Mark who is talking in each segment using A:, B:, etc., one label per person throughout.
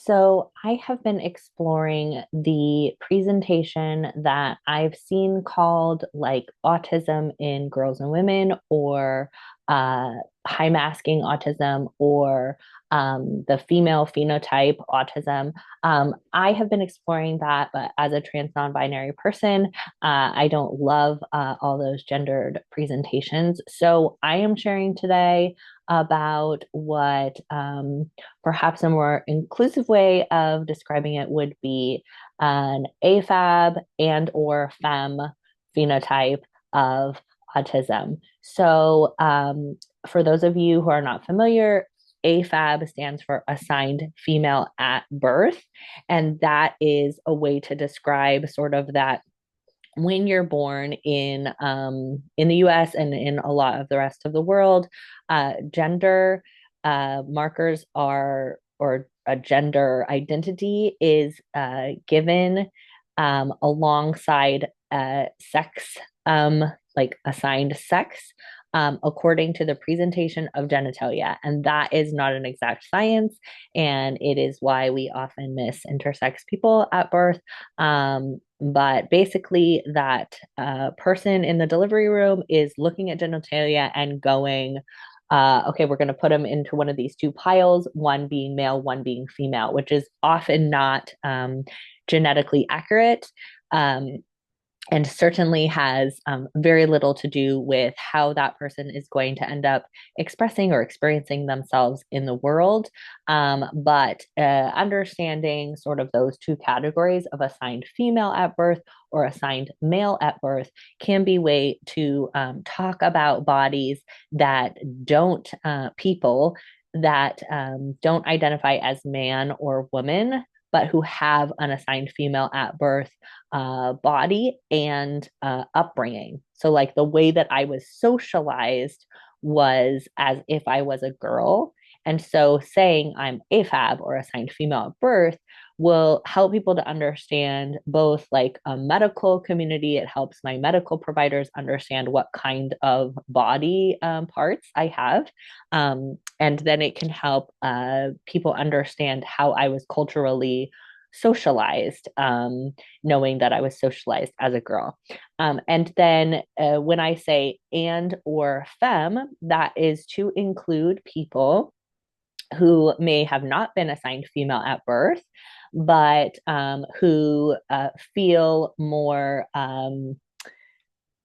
A: So I have been exploring the presentation that I've seen called like autism in girls and women or uh, high masking autism or the female phenotype autism. I have been exploring that, but as a trans non-binary person, I don't love all those gendered presentations. So I am sharing today about what perhaps a more inclusive way of describing it would be an AFAB and or femme phenotype of autism. So, for those of you who are not familiar, AFAB stands for assigned female at birth, and that is a way to describe sort of that when you're born in the US and in a lot of the rest of the world, gender markers are or a gender identity is given alongside sex, like assigned sex. According to the presentation of genitalia. And that is not an exact science. And it is why we often miss intersex people at birth. But basically, that person in the delivery room is looking at genitalia and going, okay, we're going to put them into one of these two piles, one being male, one being female, which is often not genetically accurate. Um, and certainly has very little to do with how that person is going to end up expressing or experiencing themselves in the world. But understanding sort of those two categories of assigned female at birth or assigned male at birth can be a way to talk about bodies that don't, people that don't identify as man or woman, but who have an assigned female at birth body and upbringing. So, like the way that I was socialized was as if I was a girl. And so, saying I'm AFAB or assigned female at birth will help people to understand both like a medical community. It helps my medical providers understand what kind of body parts I have. And then it can help people understand how I was culturally socialized, knowing that I was socialized as a girl. And then when I say and or femme, that is to include people who may have not been assigned female at birth, but who feel more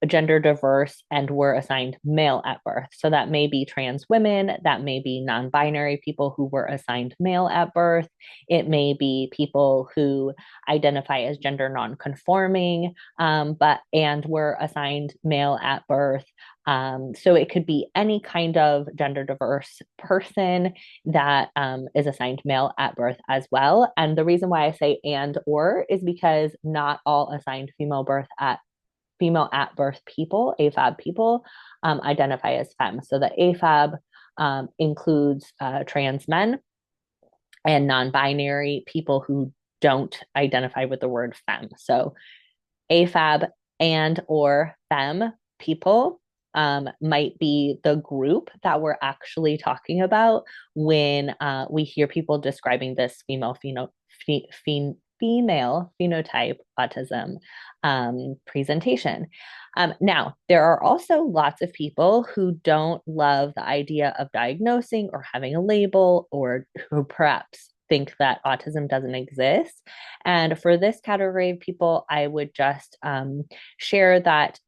A: gender diverse and were assigned male at birth. So that may be trans women, that may be non binary people who were assigned male at birth, it may be people who identify as gender non-conforming, but and were assigned male at birth. So it could be any kind of gender diverse person that is assigned male at birth as well. And the reason why I say and or is because not all assigned female at birth people, AFAB people, identify as femme. So the AFAB includes trans men and non-binary people who don't identify with the word femme. So AFAB and or femme people might be the group that we're actually talking about when we hear people describing this female phenotype autism presentation. Now, there are also lots of people who don't love the idea of diagnosing or having a label, or who perhaps think that autism doesn't exist. And for this category of people, I would just share that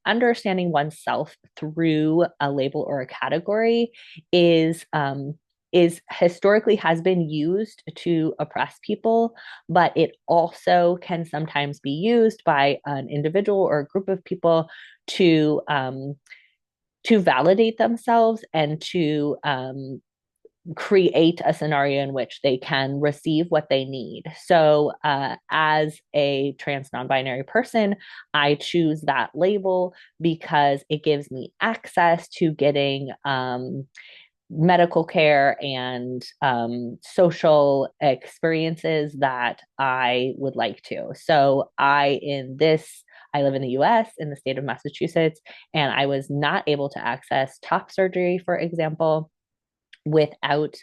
A: understanding oneself through a label or a category is historically has been used to oppress people, but it also can sometimes be used by an individual or a group of people to validate themselves and to create a scenario in which they can receive what they need. So, as a trans non binary person, I choose that label because it gives me access to getting medical care and social experiences that I would like to. So, I live in the US, in the state of Massachusetts, and I was not able to access top surgery, for example, without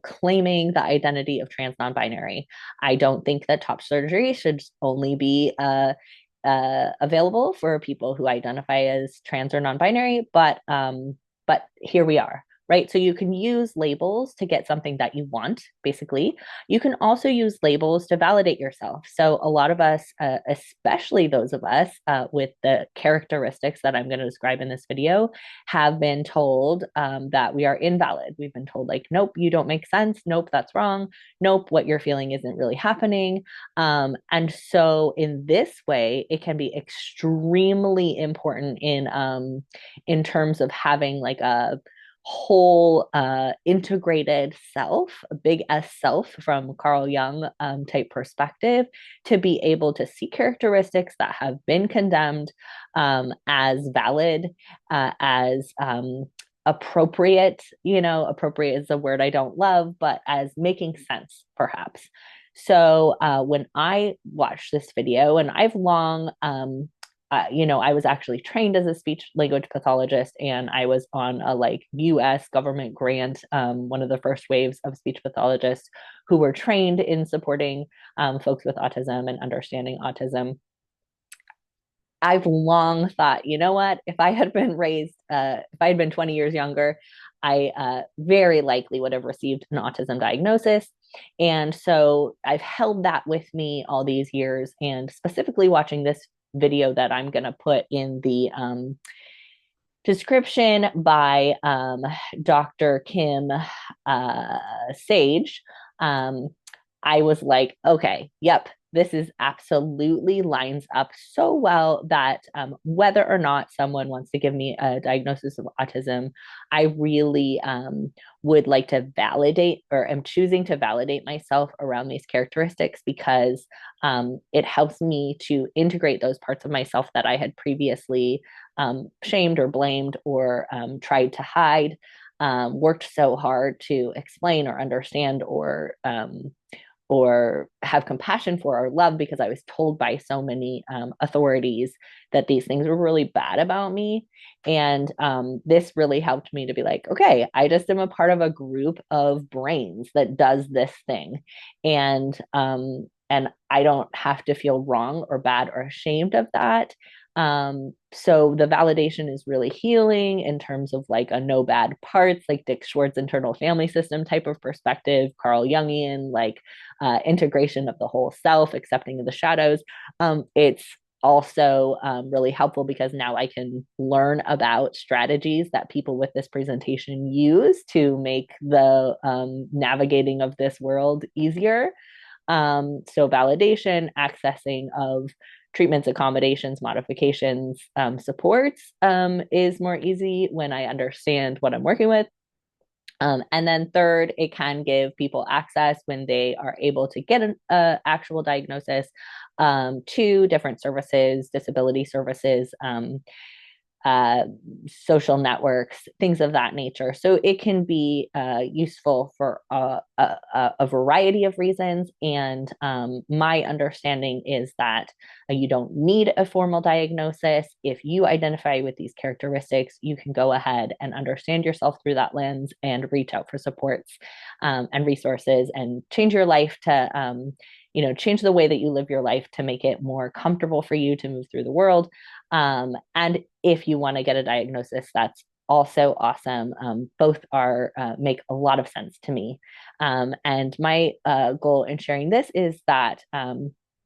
A: claiming the identity of trans non-binary. I don't think that top surgery should only be available for people who identify as trans or non-binary, but here we are. Right. So you can use labels to get something that you want, basically. You can also use labels to validate yourself. So a lot of us, especially those of us with the characteristics that I'm going to describe in this video, have been told that we are invalid. We've been told, like, nope, you don't make sense. Nope, that's wrong. Nope, what you're feeling isn't really happening. And so, in this way, it can be extremely important in terms of having like a whole integrated self, a big S self from Carl Jung type perspective, to be able to see characteristics that have been condemned as valid, as appropriate. Appropriate is a word I don't love, but as making sense, perhaps. So when I watched this video, and I've long I was actually trained as a speech language pathologist, and I was on a like US government grant, one of the first waves of speech pathologists who were trained in supporting folks with autism and understanding autism. I've long thought, you know what, if I had been if I had been 20 years younger, I very likely would have received an autism diagnosis. And so I've held that with me all these years, and specifically watching this video that I'm going to put in the description by Dr. Kim Sage, um, I was like, okay, yep, this is absolutely lines up so well that whether or not someone wants to give me a diagnosis of autism, I really would like to validate, or am choosing to validate myself around these characteristics, because it helps me to integrate those parts of myself that I had previously shamed or blamed or tried to hide, worked so hard to explain or understand or have compassion for or love, because I was told by so many authorities that these things were really bad about me. And this really helped me to be like, okay, I just am a part of a group of brains that does this thing. And I don't have to feel wrong or bad or ashamed of that. So the validation is really healing in terms of like a no bad parts, like Dick Schwartz internal family system type of perspective, Carl Jungian, like integration of the whole self, accepting of the shadows. It's also really helpful because now I can learn about strategies that people with this presentation use to make the navigating of this world easier. So validation, accessing of treatments, accommodations, modifications, supports is more easy when I understand what I'm working with. And then third, it can give people access when they are able to get an actual diagnosis to different services, disability services, uh, social networks, things of that nature. So it can be useful for a variety of reasons. And my understanding is that you don't need a formal diagnosis. If you identify with these characteristics, you can go ahead and understand yourself through that lens and reach out for supports and resources and change your life to change the way that you live your life to make it more comfortable for you to move through the world. And if you want to get a diagnosis, that's also awesome. Both are make a lot of sense to me. And my goal in sharing this is that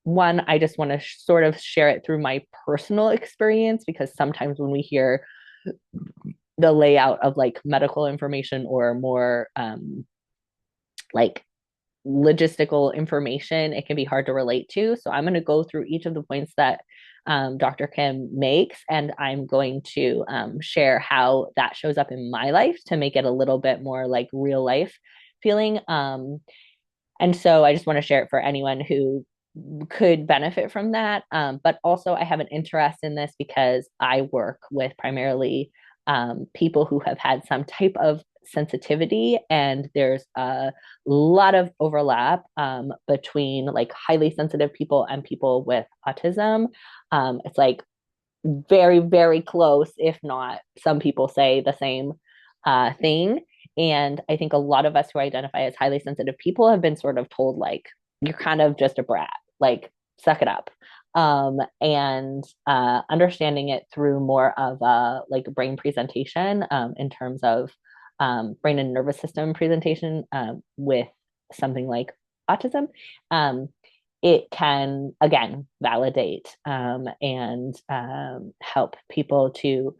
A: one, I just want to sort of share it through my personal experience, because sometimes when we hear the layout of like medical information or more like logistical information, it can be hard to relate to. So I'm going to go through each of the points that Dr. Kim makes, and I'm going to share how that shows up in my life to make it a little bit more like real life feeling. And so I just want to share it for anyone who could benefit from that. But also, I have an interest in this because I work with primarily people who have had some type of sensitivity, and there's a lot of overlap between like highly sensitive people and people with autism. It's like very, very close, if not some people say the same thing. And I think a lot of us who identify as highly sensitive people have been sort of told, like, you're kind of just a brat, like, suck it up. And understanding it through more of a like brain presentation in terms of brain and nervous system presentation with something like autism, it can again validate and help people to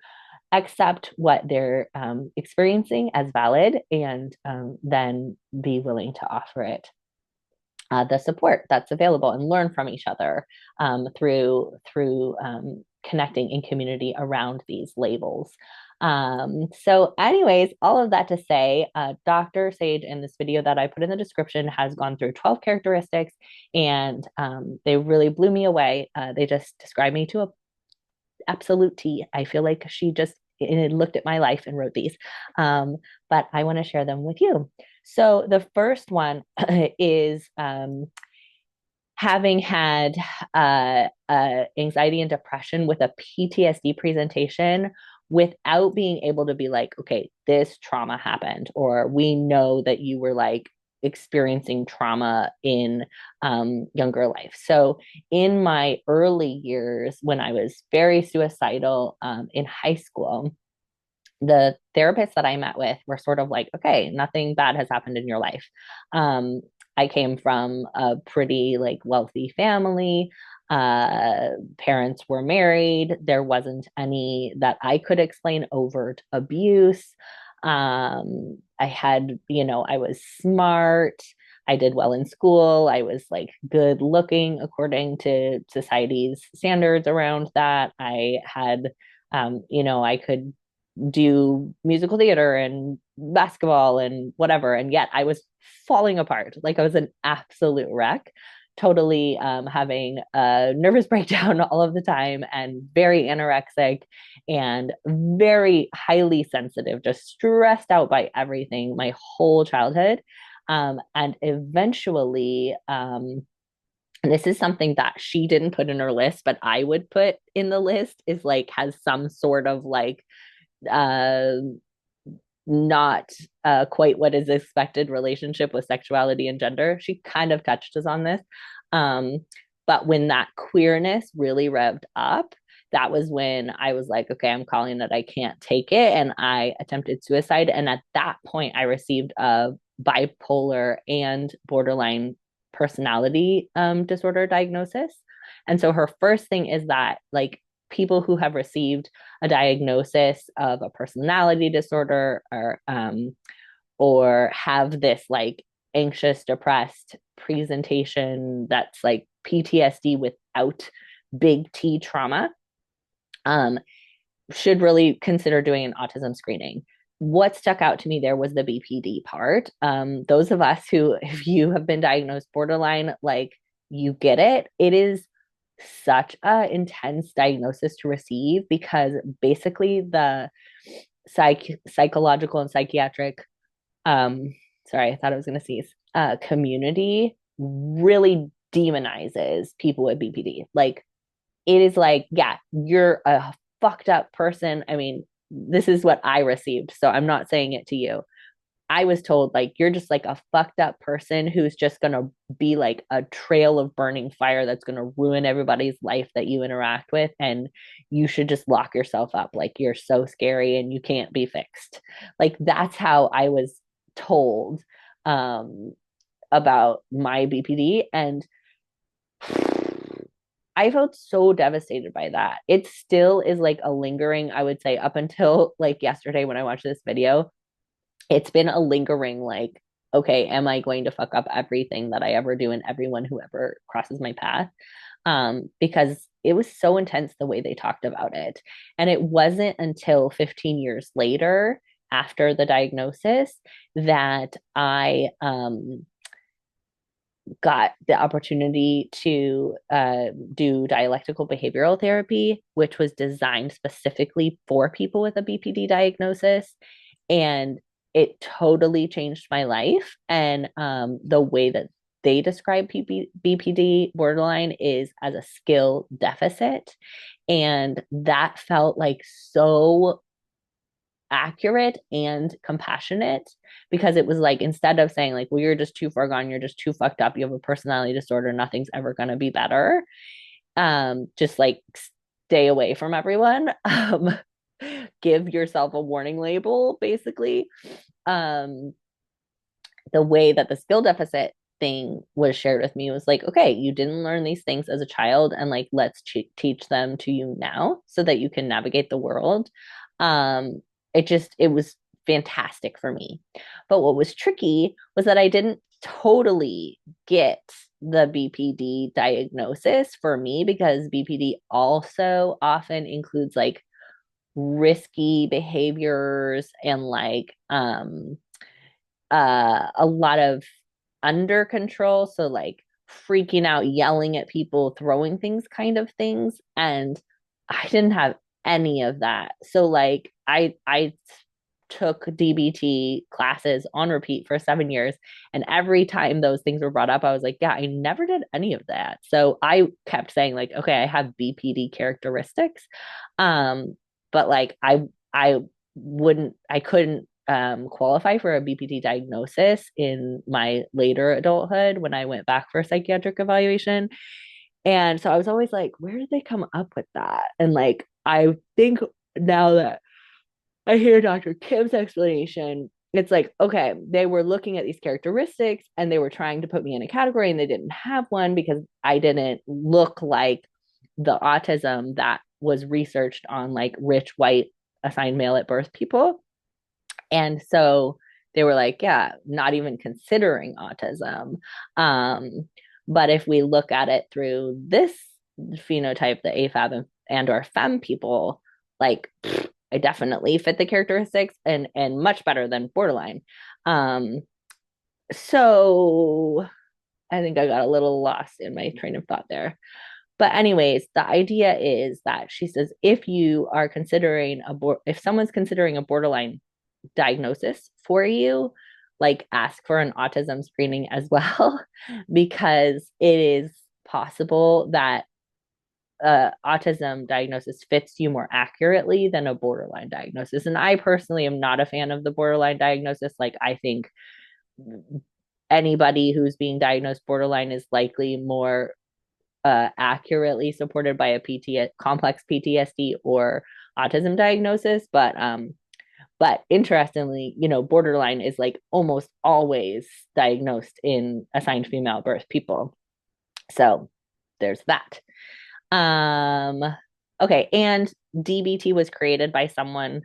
A: accept what they're experiencing as valid and then be willing to offer it the support that's available and learn from each other through connecting in community around these labels. So, anyways, all of that to say, Dr. Sage in this video that I put in the description has gone through 12 characteristics, and they really blew me away. They just described me to a absolute T. I feel like she just looked at my life and wrote these. But I want to share them with you. So the first one is having had anxiety and depression with a PTSD presentation without being able to be like, okay, this trauma happened, or we know that you were like experiencing trauma in younger life. So in my early years, when I was very suicidal in high school, the therapists that I met with were sort of like, okay, nothing bad has happened in your life. I came from a pretty like wealthy family. Parents were married. There wasn't any that I could explain overt abuse. I had, I was smart. I did well in school. I was like good looking according to society's standards around that. I had, I could do musical theater and basketball and whatever. And yet I was falling apart. Like I was an absolute wreck, totally having a nervous breakdown all of the time and very anorexic and very highly sensitive, just stressed out by everything my whole childhood. And eventually, and this is something that she didn't put in her list, but I would put in the list is like has some sort of like uh, not quite what is expected relationship with sexuality and gender. She kind of touched us on this. Um, but when that queerness really revved up, that was when I was like, okay, I'm calling it. I can't take it. And I attempted suicide. And at that point, I received a bipolar and borderline personality disorder diagnosis. And so her first thing is that, like, people who have received a diagnosis of a personality disorder or have this like anxious, depressed presentation that's like PTSD without big T trauma, should really consider doing an autism screening. What stuck out to me there was the BPD part. Those of us who, if you have been diagnosed borderline, like you get it. It is such a intense diagnosis to receive because basically the psychological and psychiatric sorry, I thought I was going to sneeze community really demonizes people with BPD. Like it is like, yeah, you're a fucked up person. I mean, this is what I received, so I'm not saying it to you. I was told like you're just like a fucked up person who's just gonna be like a trail of burning fire that's gonna ruin everybody's life that you interact with, and you should just lock yourself up. Like you're so scary and you can't be fixed. Like that's how I was told um, about my BPD, and I felt so devastated by that. It still is like a lingering, I would say, up until like yesterday when I watched this video it's been a lingering like, okay, am I going to fuck up everything that I ever do and everyone who ever crosses my path? Because it was so intense the way they talked about it. And it wasn't until 15 years later, after the diagnosis, that I got the opportunity to do dialectical behavioral therapy, which was designed specifically for people with a BPD diagnosis. And it totally changed my life. And the way that they describe BPD borderline is as a skill deficit. And that felt like so accurate and compassionate, because it was like, instead of saying like, well, you're just too far gone, you're just too fucked up, you have a personality disorder, nothing's ever going to be better, just like stay away from everyone, give yourself a warning label, basically. um the way that the skill deficit thing was shared with me was like, okay, you didn't learn these things as a child, and like, let's teach them to you now so that you can navigate the world. It was fantastic for me. But what was tricky was that I didn't totally get the BPD diagnosis for me, because BPD also often includes like risky behaviors and like a lot of under control. So like freaking out, yelling at people, throwing things kind of things. And I didn't have any of that. So like I took DBT classes on repeat for 7 years. And every time those things were brought up, I was like, yeah, I never did any of that. So I kept saying like, okay, I have BPD characteristics. But like I couldn't qualify for a BPD diagnosis in my later adulthood when I went back for a psychiatric evaluation. And so I was always like, where did they come up with that? And like, I think now that I hear Dr. Kim's explanation, it's like, okay, they were looking at these characteristics and they were trying to put me in a category, and they didn't have one because I didn't look like the autism that was researched on like rich white assigned male at birth people. And so they were like, yeah, not even considering autism. Um, but if we look at it through this phenotype, the AFAB and or femme people, like I definitely fit the characteristics, and much better than borderline. Um, so I think I got a little lost in my train of thought there. But anyways, the idea is that she says, if you are considering if someone's considering a borderline diagnosis for you, like ask for an autism screening as well, because it is possible that autism diagnosis fits you more accurately than a borderline diagnosis. And I personally am not a fan of the borderline diagnosis. Like, I think anybody who's being diagnosed borderline is likely more accurately supported by a complex PTSD or autism diagnosis. But interestingly, borderline is like almost always diagnosed in assigned female birth people. So there's that. Um, okay, and DBT was created by someone,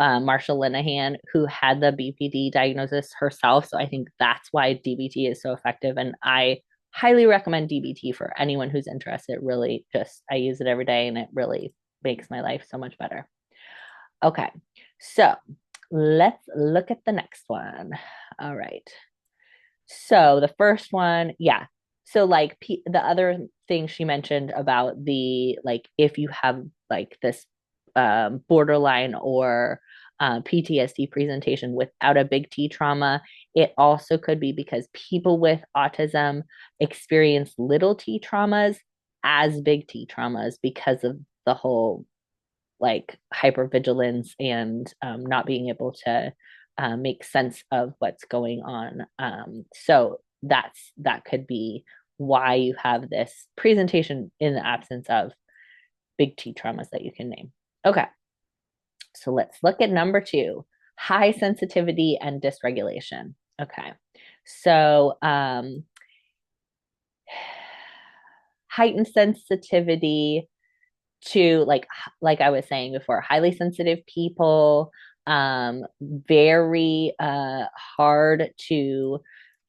A: Marsha Linehan, who had the BPD diagnosis herself. So I think that's why DBT is so effective. And I highly recommend DBT for anyone who's interested. Really, just I use it every day, and it really makes my life so much better. Okay, so let's look at the next one. All right. So the first one, yeah. So like the other thing she mentioned about the like, if you have like this borderline or PTSD presentation without a big T trauma, it also could be because people with autism experience little T traumas as big T traumas because of the whole like hypervigilance and not being able to make sense of what's going on. So that could be why you have this presentation in the absence of big T traumas that you can name. Okay, so let's look at number 2, high sensitivity and dysregulation. Okay, so heightened sensitivity to like I was saying before, highly sensitive people, very hard to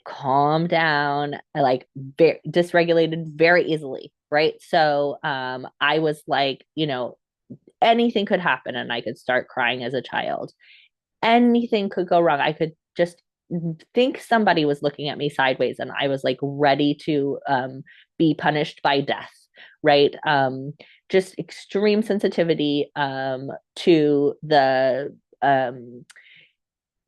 A: calm down, like very dysregulated very easily, right? So I was like, anything could happen and I could start crying as a child. Anything could go wrong. I could just think somebody was looking at me sideways and I was like ready to be punished by death, right? Just extreme sensitivity to the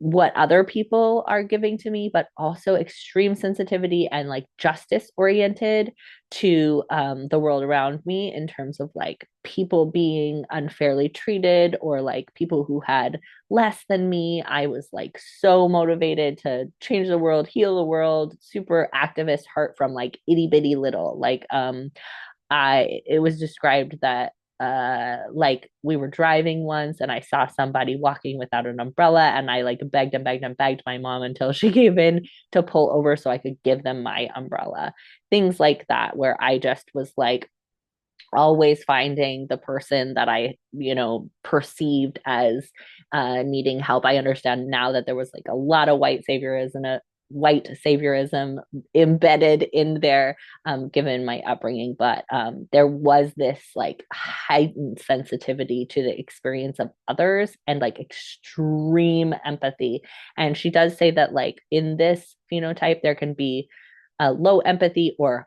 A: what other people are giving to me, but also extreme sensitivity and like justice oriented to the world around me in terms of like people being unfairly treated or like people who had less than me. I was like so motivated to change the world, heal the world, super activist heart from like itty bitty little. Like it was described that like we were driving once and I saw somebody walking without an umbrella and I like begged and begged and begged my mom until she gave in to pull over so I could give them my umbrella. Things like that where I just was like always finding the person that I, perceived as needing help. I understand now that there was like a lot of white saviorism embedded in there, given my upbringing, but there was this like heightened sensitivity to the experience of others and like extreme empathy. And she does say that like in this phenotype, there can be low empathy or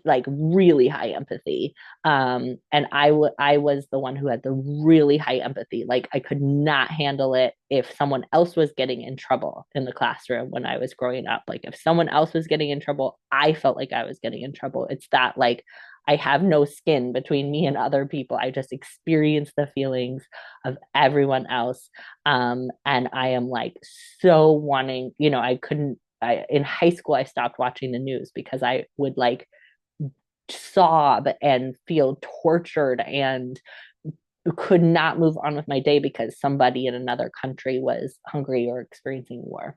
A: like really high empathy, and I was the one who had the really high empathy. Like I could not handle it if someone else was getting in trouble in the classroom when I was growing up. Like if someone else was getting in trouble, I felt like I was getting in trouble. It's that like I have no skin between me and other people. I just experience the feelings of everyone else, and I am like so wanting, I couldn't in high school I stopped watching the news because I would like sob and feel tortured and could not move on with my day because somebody in another country was hungry or experiencing war.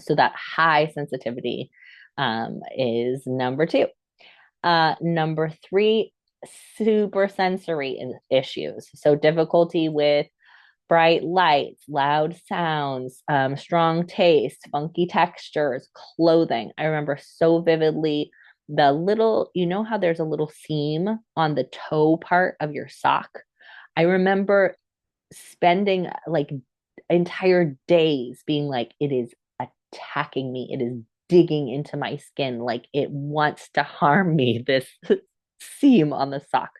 A: So that high sensitivity is number two. Number three, super sensory issues. So difficulty with bright lights, loud sounds, strong taste, funky textures, clothing. I remember so vividly the little, how there's a little seam on the toe part of your sock. I remember spending like entire days being like, it is attacking me. It is digging into my skin. Like it wants to harm me, this seam on the sock,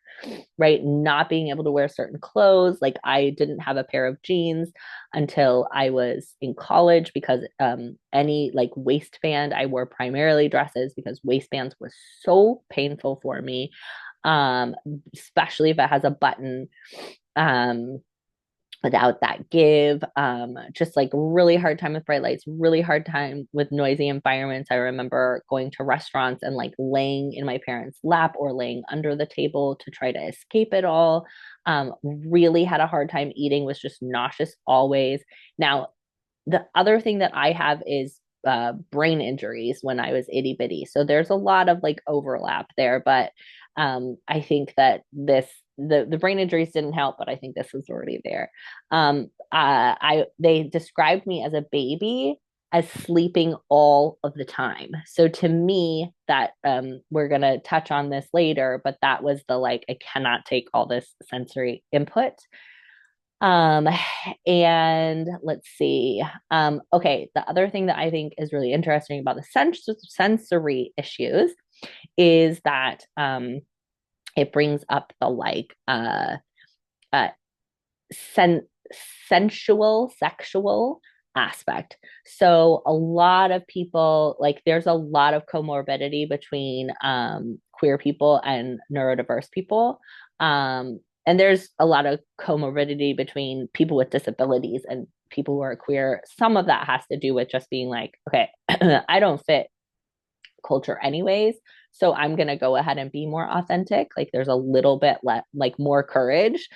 A: right? Not being able to wear certain clothes. Like I didn't have a pair of jeans until I was in college because any like waistband, I wore primarily dresses because waistbands were so painful for me, um, especially if it has a button. Um, Without that give, just like really hard time with bright lights, really hard time with noisy environments. I remember going to restaurants and like laying in my parents' lap or laying under the table to try to escape it all. Really had a hard time eating, was just nauseous always. Now the other thing that I have is brain injuries when I was itty bitty. So there's a lot of like overlap there, but I think that the brain injuries didn't help, but I think this was already there. I they described me as a baby as sleeping all of the time. So to me, that we're gonna touch on this later, but that was the like I cannot take all this sensory input. Um, and let's see. Okay, the other thing that I think is really interesting about the sensory issues is that it brings up the like uh sen- sensual, sexual aspect. So a lot of people like there's a lot of comorbidity between queer people and neurodiverse people. And there's a lot of comorbidity between people with disabilities and people who are queer. Some of that has to do with just being like, okay, I don't fit culture anyways, so I'm going to go ahead and be more authentic. Like there's a little bit like more courage,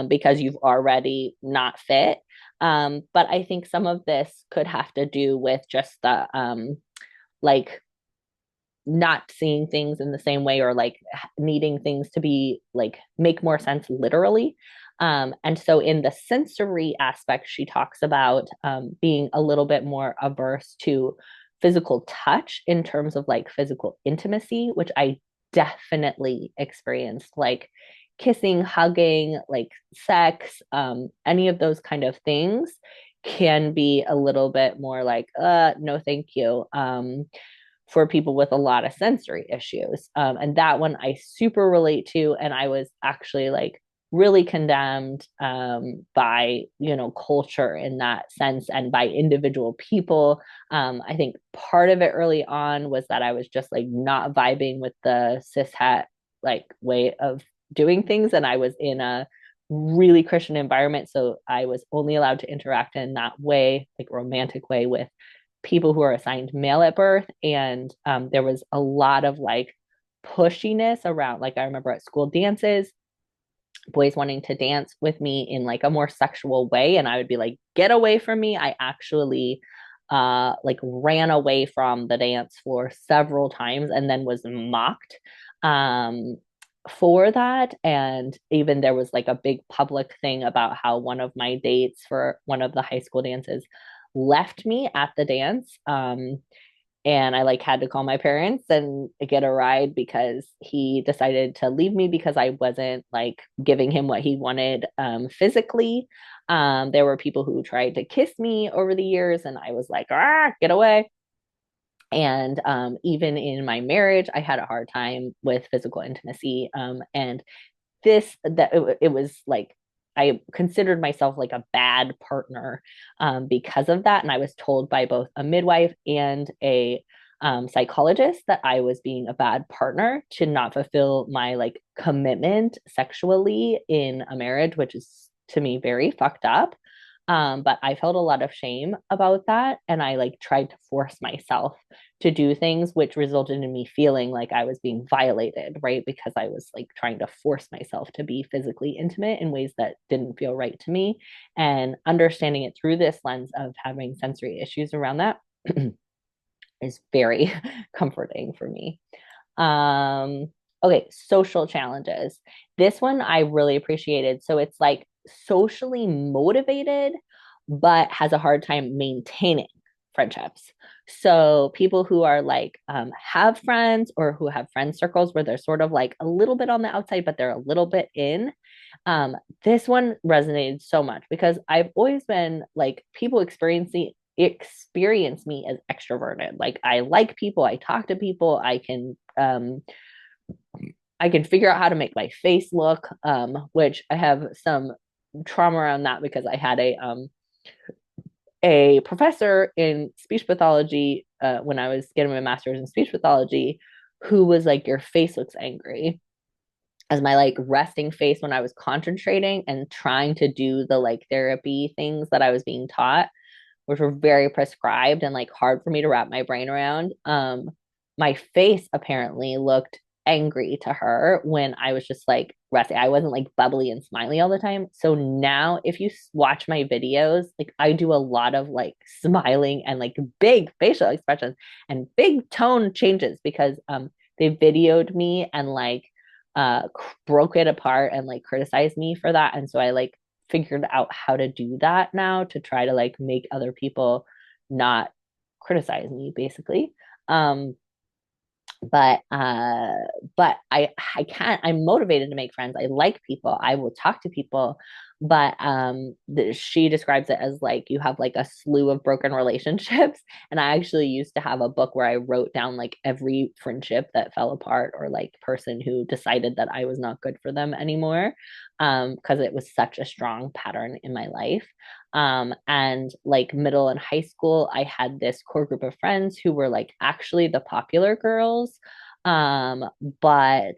A: because you've already not fit. But I think some of this could have to do with just the like not seeing things in the same way or like needing things to be like make more sense literally. And so in the sensory aspect, she talks about being a little bit more averse to physical touch in terms of like physical intimacy, which I definitely experienced, like kissing, hugging, like sex, any of those kind of things can be a little bit more like, no, thank you. For people with a lot of sensory issues. And that one I super relate to. And I was actually like really condemned by, culture in that sense and by individual people. I think part of it early on was that I was just like not vibing with the cishet like way of doing things, and I was in a really Christian environment, so I was only allowed to interact in that way, like romantic way, with people who are assigned male at birth. And there was a lot of like pushiness around, like I remember at school dances, boys wanting to dance with me in like a more sexual way, and I would be like, get away from me. I actually like ran away from the dance floor several times and then was mocked um for that. And even there was like a big public thing about how one of my dates for one of the high school dances left me at the dance. And I like had to call my parents and get a ride because he decided to leave me because I wasn't like giving him what he wanted physically. There were people who tried to kiss me over the years, and I was like, ah, get away. And even in my marriage, I had a hard time with physical intimacy. And it was like I considered myself like a bad partner because of that. And I was told by both a midwife and a psychologist that I was being a bad partner to not fulfill my like commitment sexually in a marriage, which is to me very fucked up. But I felt a lot of shame about that. And I like tried to force myself to do things, which resulted in me feeling like I was being violated, right? Because I was like trying to force myself to be physically intimate in ways that didn't feel right to me. And understanding it through this lens of having sensory issues around that is very comforting for me. Um, okay, social challenges. This one I really appreciated. So it's like socially motivated, but has a hard time maintaining friendships. So people who are like have friends or who have friend circles where they're sort of like a little bit on the outside, but they're a little bit in. This one resonated so much because I've always been like people experience me as extroverted. Like I like people, I talk to people, I can figure out how to make my face look, which I have some trauma around that because I had a professor in speech pathology when I was getting my master's in speech pathology who was like, your face looks angry, as my like resting face when I was concentrating and trying to do the like therapy things that I was being taught, which were very prescribed and like hard for me to wrap my brain around. My face apparently looked angry to her when I was just like resting. I wasn't like bubbly and smiley all the time. So now, if you watch my videos, like I do a lot of like smiling and like big facial expressions and big tone changes because they videoed me and like broke it apart and like criticized me for that. And so I like figured out how to do that now to try to like make other people not criticize me basically. um but I can't, I'm motivated to make friends, I like people, I will talk to people, but she describes it as like you have like a slew of broken relationships. And I actually used to have a book where I wrote down like every friendship that fell apart or like person who decided that I was not good for them anymore, because it was such a strong pattern in my life. And like middle and high school, I had this core group of friends who were like actually the popular girls. Um, but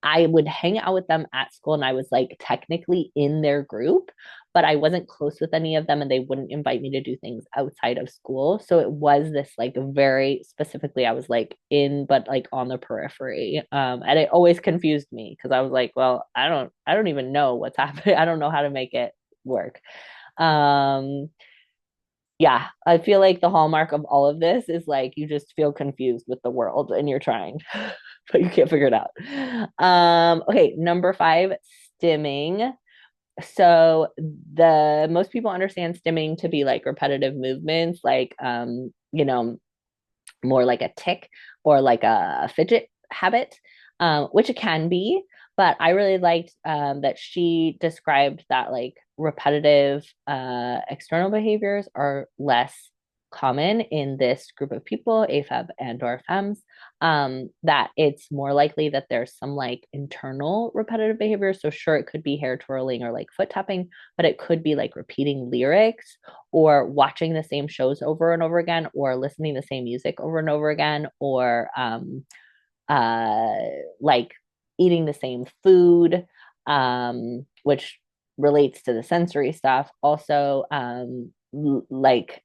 A: I would hang out with them at school and I was like technically in their group, but I wasn't close with any of them and they wouldn't invite me to do things outside of school. So it was this like very specifically, I was like in, but like on the periphery. And it always confused me because I was like, well, I don't even know what's happening. I don't know how to make it work. Um, yeah, I feel like the hallmark of all of this is like you just feel confused with the world and you're trying, but you can't figure it out. Okay, number 5, stimming. So the most people understand stimming to be like repetitive movements, like more like a tick or like a fidget habit, which it can be. But I really liked that she described that like repetitive external behaviors are less common in this group of people, AFAB and or femmes, that it's more likely that there's some like internal repetitive behavior. So sure, it could be hair twirling or like foot tapping, but it could be like repeating lyrics or watching the same shows over and over again, or listening to the same music over and over again, or uh, like eating the same food, which relates to the sensory stuff. Also, like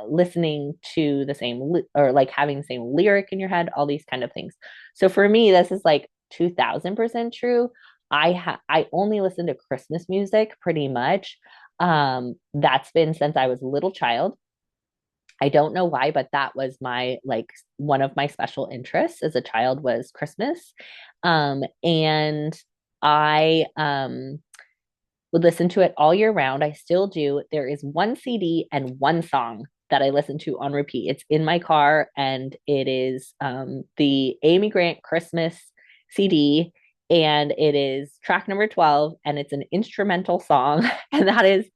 A: listening to the same or like having the same lyric in your head, all these kind of things. So for me, this is like 2000% true. I only listen to Christmas music pretty much. That's been since I was a little child. I don't know why, but that was my like one of my special interests as a child was Christmas. And I would listen to it all year round. I still do. There is one CD and one song that I listen to on repeat. It's in my car, and it is the Amy Grant Christmas CD, and it is track number 12, and it's an instrumental song, and that is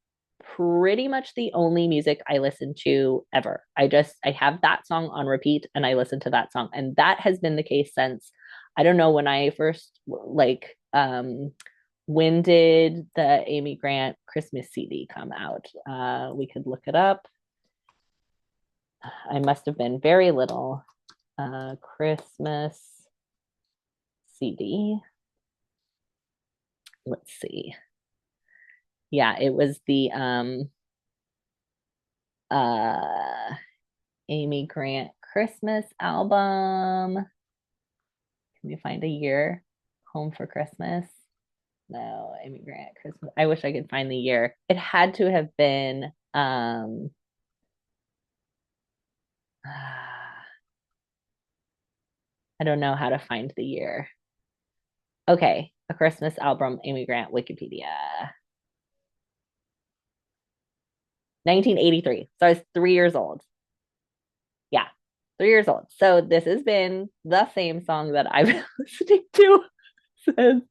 A: pretty much the only music I listen to ever. I have that song on repeat and I listen to that song. And that has been the case since I don't know when I first like when did the Amy Grant Christmas CD come out? We could look it up. I must have been very little. Christmas CD. Let's see. Yeah, it was the uh Amy Grant Christmas album. Can we find a year? Home for Christmas. No, Amy Grant Christmas. I wish I could find the year. It had to have been I don't know how to find the year. Okay, a Christmas album, Amy Grant, Wikipedia. 1983. So I was 3 years old. Yeah, 3 years old. So this has been the same song that I've been listening to since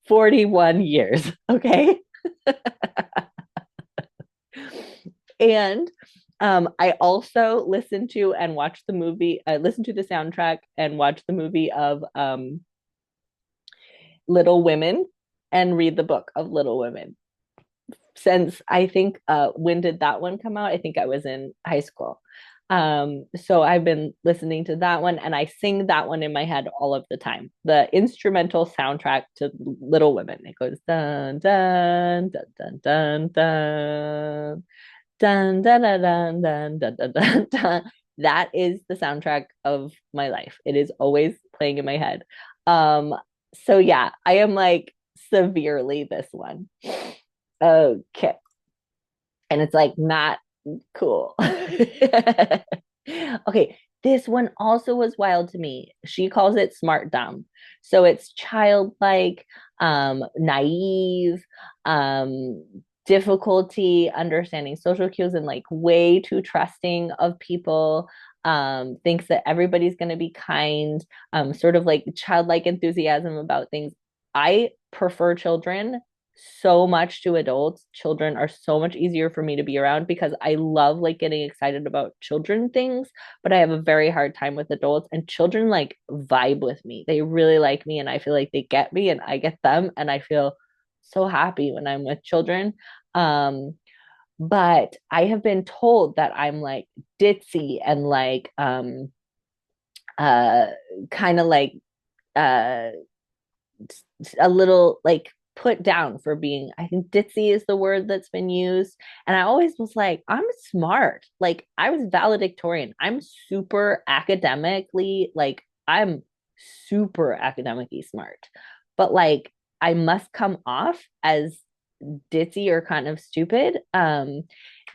A: 41 years. Okay. And I also listened to and watched the movie, I listened to the soundtrack and watched the movie of Little Women and read the book of Little Women. Since I think, when did that one come out? I think I was in high school. So I've been listening to that one and I sing that one in my head all of the time. The instrumental soundtrack to Little Women. It goes dun dun dun dun dun dun dun dun dun dun dun dun dun dun. Dun. That is the soundtrack of my life. It is always playing in my head. So yeah, I am like severely this one. Okay. And it's like not cool. Okay, this one also was wild to me. She calls it smart dumb. So it's childlike, naive, difficulty understanding social cues, and like way too trusting of people, thinks that everybody's going to be kind, sort of like childlike enthusiasm about things. I prefer children so much to adults. Children are so much easier for me to be around because I love like getting excited about children things, but I have a very hard time with adults, and children like vibe with me. They really like me and I feel like they get me and I get them, and I feel so happy when I'm with children. Um but I have been told that I'm like ditzy and like uh kind of like uh a little like put down for being, I think ditzy is the word that's been used. And I always was like, I'm smart. Like I was valedictorian. I'm super academically, like I'm super academically smart. But like I must come off as ditzy or kind of stupid,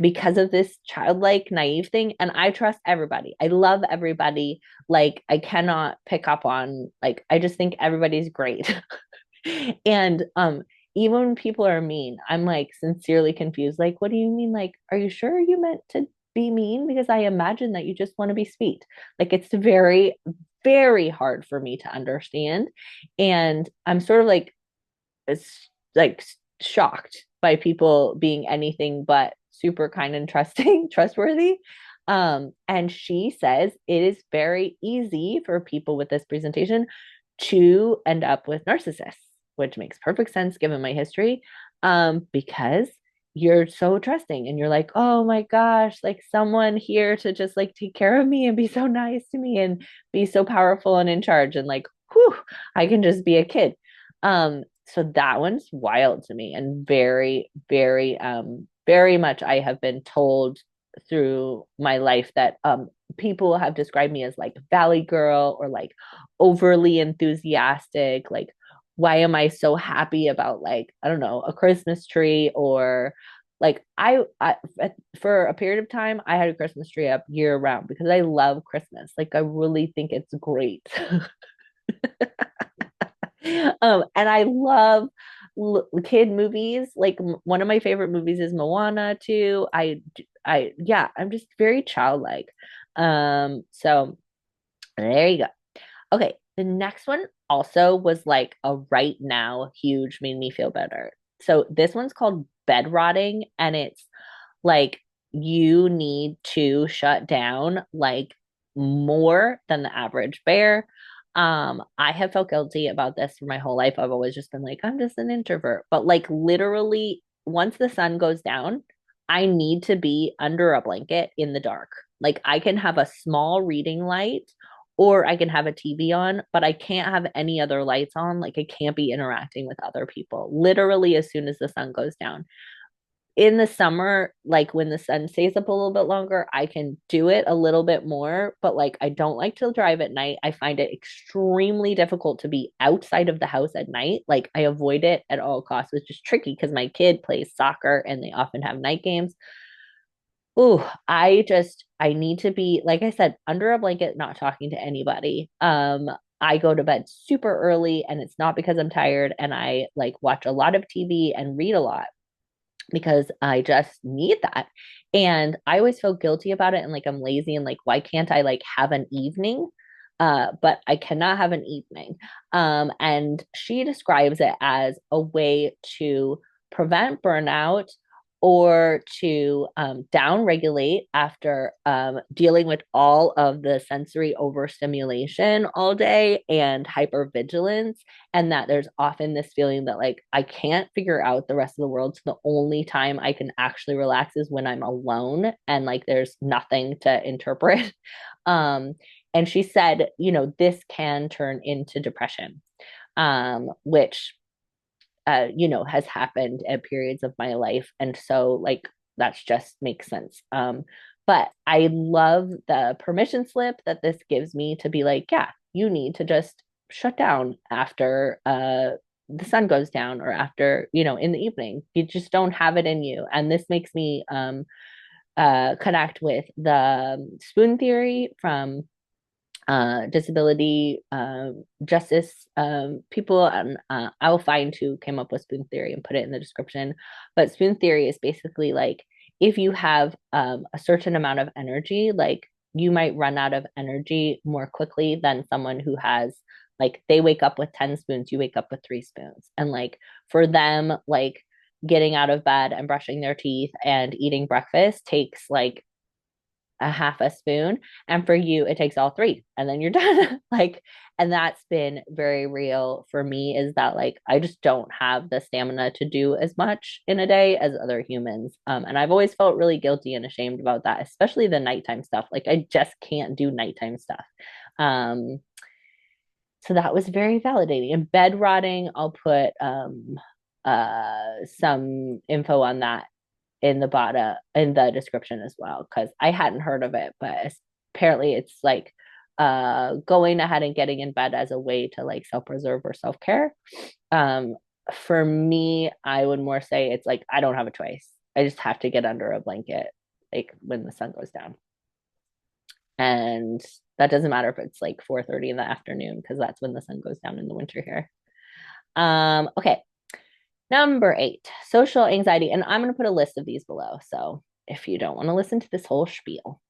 A: because of this childlike naive thing. And I trust everybody. I love everybody. Like I cannot pick up on, like I just think everybody's great. And even when people are mean, I'm like sincerely confused. Like, what do you mean? Like, are you sure you meant to be mean? Because I imagine that you just want to be sweet. Like, it's very, very hard for me to understand. And I'm sort of like, it's like shocked by people being anything but super kind and trusting, trustworthy. And she says it is very easy for people with this presentation to end up with narcissists, which makes perfect sense given my history, because you're so trusting and you're like, oh my gosh, like someone here to just like take care of me and be so nice to me and be so powerful and in charge. And like, whew, I can just be a kid. So that one's wild to me and very, very, very much I have been told through my life that people have described me as like valley girl or like overly enthusiastic, like why am I so happy about like I don't know a Christmas tree or like I for a period of time I had a Christmas tree up year round because I love Christmas. Like I really think it's great. And I love kid movies. Like one of my favorite movies is Moana too. Yeah, I'm just very childlike. So there you go. Okay, the next one also was like a right now huge, made me feel better. So this one's called bed rotting, and it's like you need to shut down like more than the average bear. I have felt guilty about this for my whole life. I've always just been like, I'm just an introvert. But like literally, once the sun goes down, I need to be under a blanket in the dark. Like I can have a small reading light or I can have a TV on, but I can't have any other lights on. Like I can't be interacting with other people. Literally, as soon as the sun goes down. In the summer, like when the sun stays up a little bit longer, I can do it a little bit more, but like I don't like to drive at night. I find it extremely difficult to be outside of the house at night. Like I avoid it at all costs, which is tricky because my kid plays soccer and they often have night games. Oh, I need to be, like I said, under a blanket, not talking to anybody. I go to bed super early and it's not because I'm tired and I like watch a lot of TV and read a lot because I just need that. And I always feel guilty about it and like I'm lazy and like why can't I like have an evening? But I cannot have an evening. And she describes it as a way to prevent burnout or to down regulate after dealing with all of the sensory overstimulation all day and hypervigilance, and that there's often this feeling that like I can't figure out the rest of the world. So the only time I can actually relax is when I'm alone and like there's nothing to interpret. Um, and she said, you know, this can turn into depression, which you know, has happened at periods of my life. And so like that's just makes sense. But I love the permission slip that this gives me to be like, yeah, you need to just shut down after the sun goes down or after, you know, in the evening. You just don't have it in you. And this makes me connect with the spoon theory from disability justice people, and I'll find who came up with spoon theory and put it in the description. But spoon theory is basically like if you have a certain amount of energy, like you might run out of energy more quickly than someone who has like they wake up with 10 spoons, you wake up with 3 spoons. And like for them, like getting out of bed and brushing their teeth and eating breakfast takes like a half a spoon, and for you it takes all three and then you're done. Like, and that's been very real for me, is that like I just don't have the stamina to do as much in a day as other humans. And I've always felt really guilty and ashamed about that, especially the nighttime stuff. Like I just can't do nighttime stuff. um so that was very validating. And bed rotting, I'll put some info on that in the bottom in the description as well, because I hadn't heard of it, but apparently it's like going ahead and getting in bed as a way to like self-preserve or self-care. um for me, I would more say it's like I don't have a choice. I just have to get under a blanket like when the sun goes down. And that doesn't matter if it's like 4:30 in the afternoon, because that's when the sun goes down in the winter here. Okay, number 8, social anxiety. And I'm going to put a list of these below. So if you don't want to listen to this whole spiel,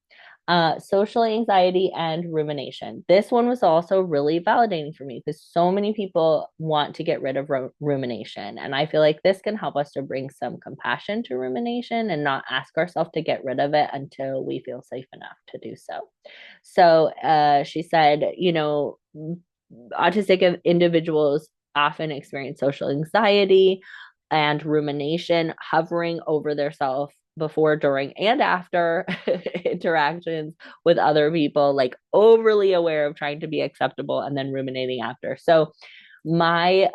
A: Social anxiety and rumination. This one was also really validating for me because so many people want to get rid of rumination. And I feel like this can help us to bring some compassion to rumination and not ask ourselves to get rid of it until we feel safe enough to do so. So she said, autistic individuals often experience social anxiety and rumination hovering over their self before, during, and after interactions with other people, like overly aware of trying to be acceptable and then ruminating after. So, my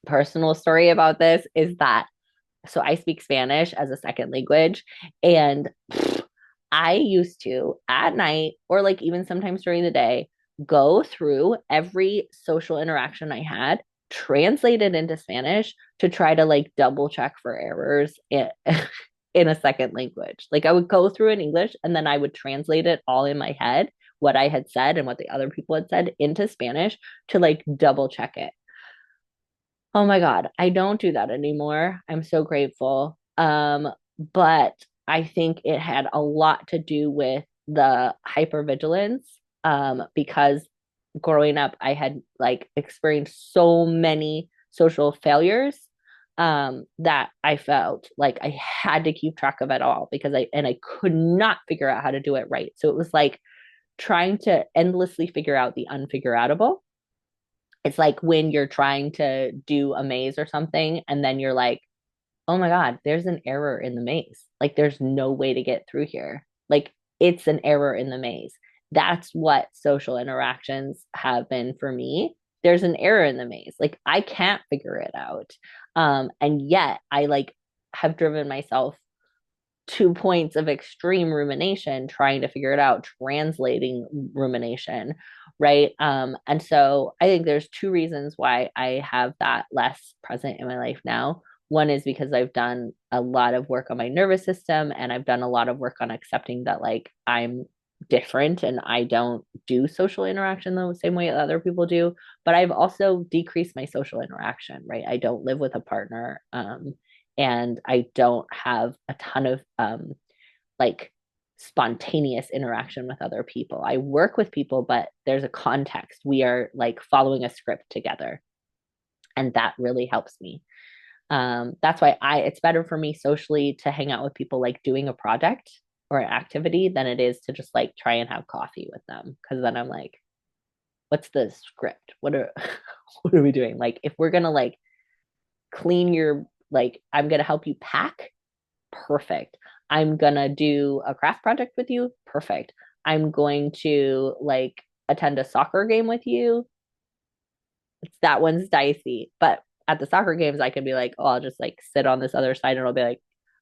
A: personal story about this is that I speak Spanish as a second language, and I used to at night or like even sometimes during the day go through every social interaction I had, translate it into Spanish to try to like double check for errors in a second language. Like I would go through in English and then I would translate it all in my head, what I had said and what the other people had said into Spanish to like double check it. Oh my God, I don't do that anymore. I'm so grateful. But I think it had a lot to do with the hypervigilance. Because growing up, I had like experienced so many social failures that I felt like I had to keep track of it all because I could not figure out how to do it right. So it was like trying to endlessly figure out the unfigureoutable. It's like when you're trying to do a maze or something, and then you're like, oh my God, there's an error in the maze. Like, there's no way to get through here. Like, it's an error in the maze. That's what social interactions have been for me. There's an error in the maze. Like, I can't figure it out. And yet I like have driven myself 2 points of extreme rumination trying to figure it out, translating rumination, right? And so I think there's two reasons why I have that less present in my life now. One is because I've done a lot of work on my nervous system and I've done a lot of work on accepting that like I'm different and I don't do social interaction the same way other people do. But I've also decreased my social interaction, right? I don't live with a partner. And I don't have a ton of like spontaneous interaction with other people. I work with people, but there's a context. We are like following a script together, and that really helps me. That's why it's better for me socially to hang out with people like doing a project or an activity than it is to just like try and have coffee with them, because then I'm like, what's the script? What are what are we doing? Like if we're gonna like clean your like I'm gonna help you pack, perfect. I'm gonna do a craft project with you, perfect. I'm going to like attend a soccer game with you. That one's dicey. But at the soccer games, I can be like, oh, I'll just like sit on this other side and I'll be like,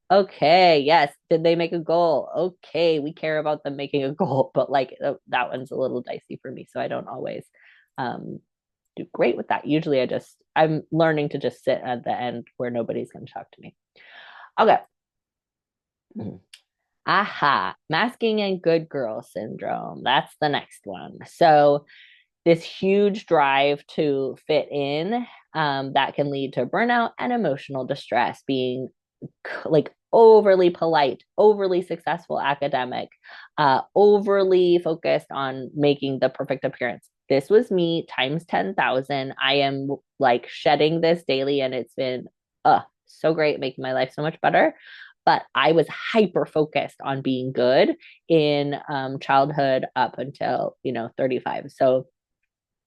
A: okay, yes, did they make a goal? Okay, we care about them making a goal. But like that one's a little dicey for me. So I don't always um, do great with that. Usually I'm learning to just sit at the end where nobody's going to talk to me. Okay. Aha, masking and good girl syndrome. That's the next one. So, this huge drive to fit in that can lead to burnout and emotional distress, being like overly polite, overly successful academic, overly focused on making the perfect appearance. This was me times 10,000. I am like shedding this daily, and it's been so great, making my life so much better. But I was hyper focused on being good in childhood up until 35. So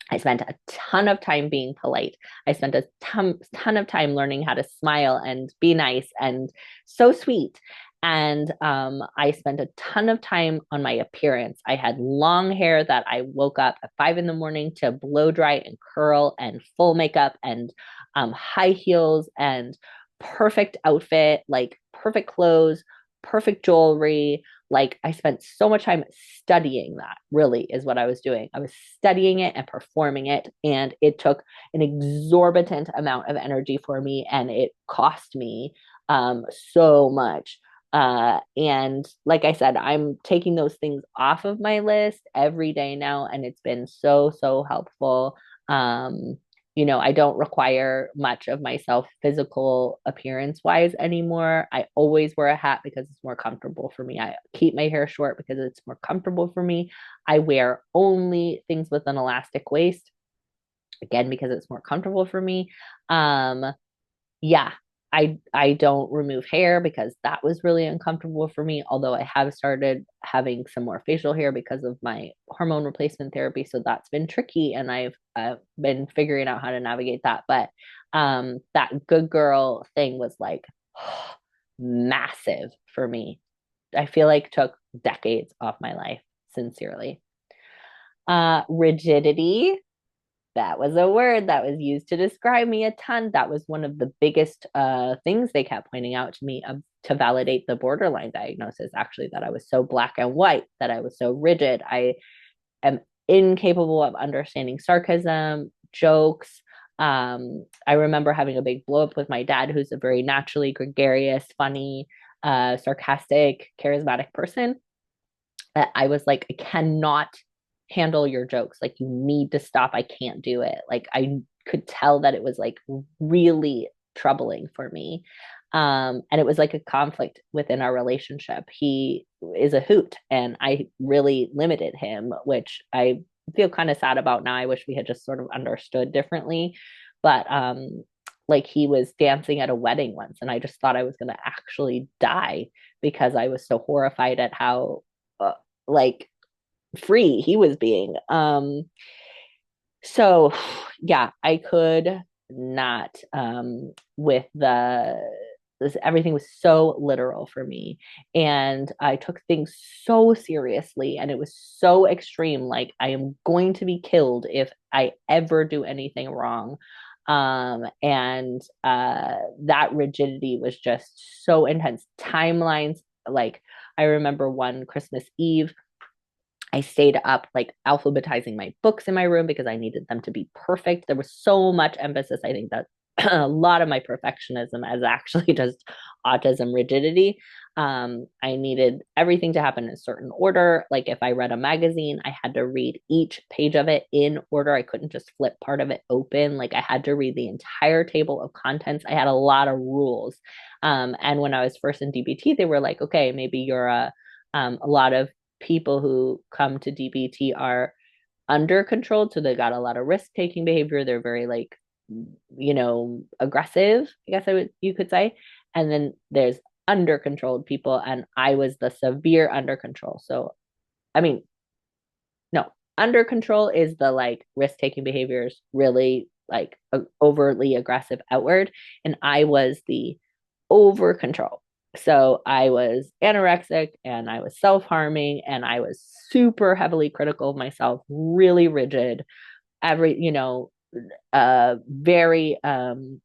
A: I spent a ton of time being polite. I spent a ton of time learning how to smile and be nice and so sweet. And I spent a ton of time on my appearance. I had long hair that I woke up at 5 in the morning to blow dry and curl, and full makeup and high heels and perfect outfit, like perfect clothes, perfect jewelry. Like I spent so much time studying that, really, is what I was doing. I was studying it and performing it. And it took an exorbitant amount of energy for me, and it cost me so much. And like I said, I'm taking those things off of my list every day now, and it's been so, so helpful. I don't require much of myself physical appearance wise anymore. I always wear a hat because it's more comfortable for me. I keep my hair short because it's more comfortable for me. I wear only things with an elastic waist, again, because it's more comfortable for me. Um, yeah, I don't remove hair because that was really uncomfortable for me, although I have started having some more facial hair because of my hormone replacement therapy, so that's been tricky, and I've been figuring out how to navigate that. But that good girl thing was like massive for me. I feel like took decades off my life, sincerely. Rigidity, that was a word that was used to describe me a ton. That was one of the biggest things they kept pointing out to me to validate the borderline diagnosis, actually, that I was so black and white, that I was so rigid. I am incapable of understanding sarcasm, jokes. I remember having a big blow up with my dad, who's a very naturally gregarious, funny, sarcastic, charismatic person. I was like, I cannot handle your jokes. Like, you need to stop. I can't do it. Like, I could tell that it was like really troubling for me. And it was like a conflict within our relationship. He is a hoot, and I really limited him, which I feel kind of sad about now. I wish we had just sort of understood differently. But like, he was dancing at a wedding once, and I just thought I was going to actually die because I was so horrified at how uh, like free he was being. So yeah, I could not with the this everything was so literal for me, and I took things so seriously, and it was so extreme, like I am going to be killed if I ever do anything wrong. And that rigidity was just so intense. Timelines, like, I remember one Christmas Eve, I stayed up like alphabetizing my books in my room because I needed them to be perfect. There was so much emphasis. I think that a lot of my perfectionism is actually just autism rigidity. I needed everything to happen in a certain order. Like, if I read a magazine, I had to read each page of it in order. I couldn't just flip part of it open. Like, I had to read the entire table of contents. I had a lot of rules. And when I was first in DBT, they were like, okay, maybe you're a lot of people who come to DBT are under controlled, so they got a lot of risk taking behavior. They're very like, aggressive, I guess you could say. And then there's under controlled people, and I was the severe under control. So, I mean, no, under control is the like risk taking behaviors, really like overtly aggressive outward, and I was the over control. So I was anorexic, and I was self harming, and I was super heavily critical of myself, really rigid, very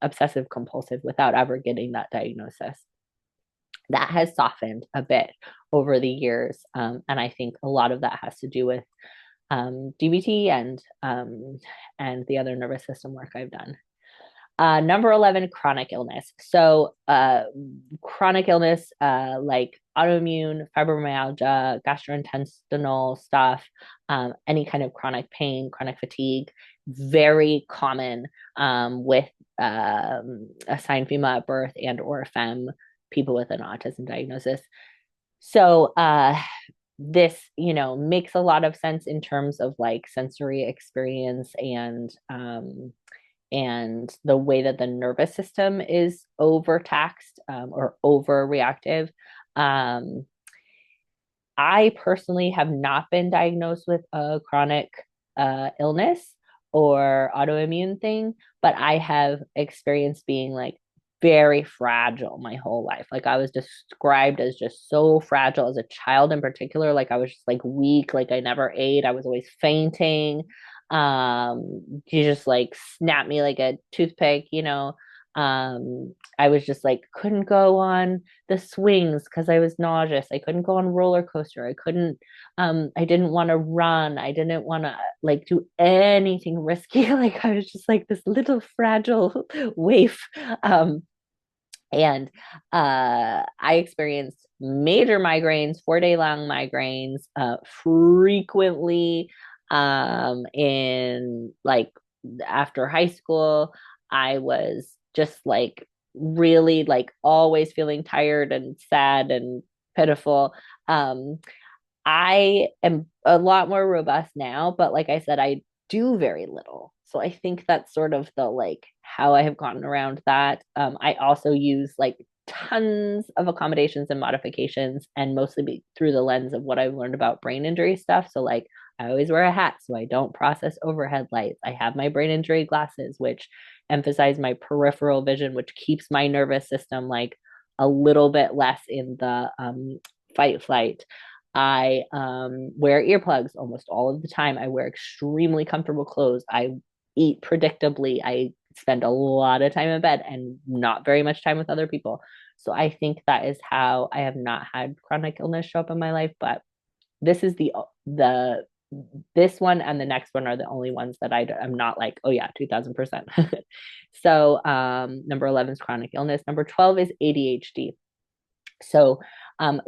A: obsessive compulsive without ever getting that diagnosis. That has softened a bit over the years. And I think a lot of that has to do with DBT and the other nervous system work I've done. Number 11, chronic illness. So, chronic illness, like autoimmune, fibromyalgia, gastrointestinal stuff, any kind of chronic pain, chronic fatigue, very common with assigned female at birth and or femme people with an autism diagnosis. So, this makes a lot of sense in terms of like sensory experience and the way that the nervous system is overtaxed or overreactive. Um, I personally have not been diagnosed with a chronic illness or autoimmune thing, but I have experienced being like very fragile my whole life. Like, I was described as just so fragile as a child in particular. Like, I was just like weak, like I never ate. I was always fainting. You just like snap me like a toothpick. I was just like couldn't go on the swings because I was nauseous. I couldn't go on roller coaster. I didn't want to run. I didn't want to like do anything risky. Like, I was just like this little fragile waif. And I experienced major migraines, 4 day long migraines, frequently in like after high school, I was just like really like always feeling tired and sad and pitiful. Um, I am a lot more robust now, but like I said, I do very little. So I think that's sort of the like how I have gotten around that. I also use like tons of accommodations and modifications, and mostly through the lens of what I've learned about brain injury stuff. So like I always wear a hat so I don't process overhead lights. I have my brain injury glasses, which emphasize my peripheral vision, which keeps my nervous system like a little bit less in the fight flight. I wear earplugs almost all of the time. I wear extremely comfortable clothes. I eat predictably. I spend a lot of time in bed and not very much time with other people. So I think that is how I have not had chronic illness show up in my life. But this is the this one and the next one are the only ones that I'm not like, oh yeah, 2000%. So number 11 is chronic illness. Number 12 is ADHD. So,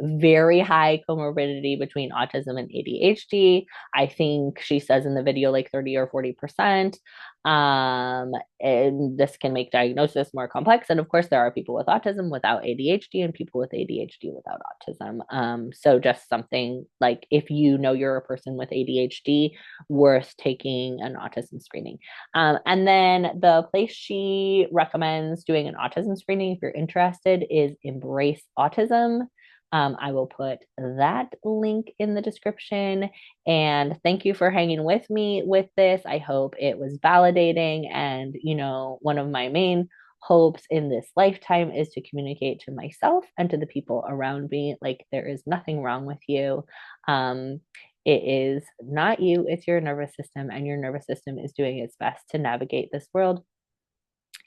A: very high comorbidity between autism and ADHD. I think she says in the video like 30 or 40%. And this can make diagnosis more complex. And of course, there are people with autism without ADHD and people with ADHD without autism. So, just something like if you know you're a person with ADHD, worth taking an autism screening. And then the place she recommends doing an autism screening, if you're interested, is Embrace Autism. I will put that link in the description. And thank you for hanging with me with this. I hope it was validating. And, you know, one of my main hopes in this lifetime is to communicate to myself and to the people around me like there is nothing wrong with you. It is not you, it's your nervous system, and your nervous system is doing its best to navigate this world.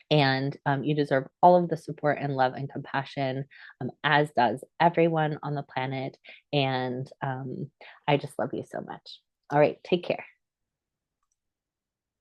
A: And you deserve all of the support and love and compassion, as does everyone on the planet. And I just love you so much. All right, take care.